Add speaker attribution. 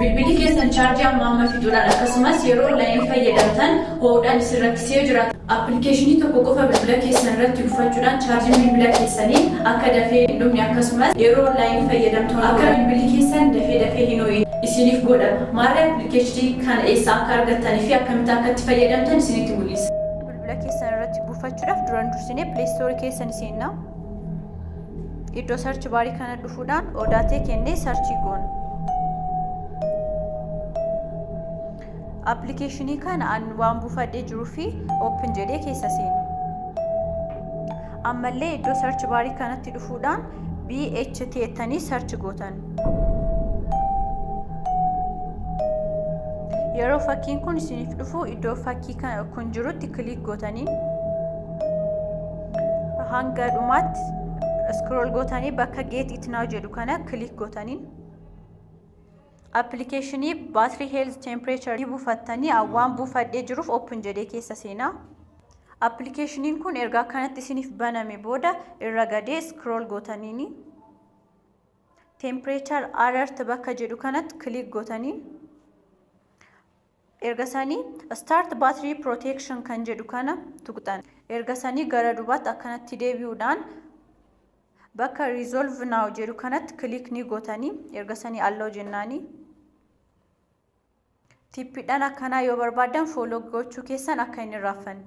Speaker 1: bilbili keessan chaarjii amma fixuudhaan akkasumas yeroo onlaayinii fayyadamtan ho'uudhaan sirrattisee jira. Appilikeeshinii tokko qofa bilbila keessan irratti uffachuudhaan chaarjiin bilbila keessanii akka dafee hin dhumne akkasumas yeroo onlaayinii fayyadamtan akka bilbilli keessan dafee hin ho'in isiniif godha. Maarree appilikeeshinii kana eessaa akka argattanii fi akkamitti akka itti fayyadamtan isinitti mul'isa. Bilbila keessan irratti buufachuudhaaf duraan dursinee pileestoorii keessan seenna. Iddoo sarchi baarii kana dhufuudhaan odaatee kennee sarchii goona. Appilikeeshinii kana waan buufadhee jiruu fi open jedhee keessa seena. Ammallee iddoo sarchi baarii kanatti dhufuudhaan BHT jettanii sarchi gootan. Yeroo fakkiin kun isiniif dhufu iddoo fakkii kun jirutti kilik gootanii hanga dhumaatti scroll gootanii bakka get it now jedhu kana kilik gootanii appilikeeshinii battery health temperature buufattanii waan buufadhee jiruuf open jedhee keessa seena. Appilikeeshiniin kun erga kanatti isiniif baname booda irra gadee scroll gootanii temperature alert bakka jedhu kanatti kilik gootanii erga sanii start battery protection kan jedhu kana tuqxan. Erga sanii gara dubaatti akkanatti deebi'uudhaan bakka resolve now jedhu kanatti kilik ni gootanii erga sanii allow jennaanii tippiidhaan akkanaa yoo barbaadan follow gochuu keessan akka hin raaffanne.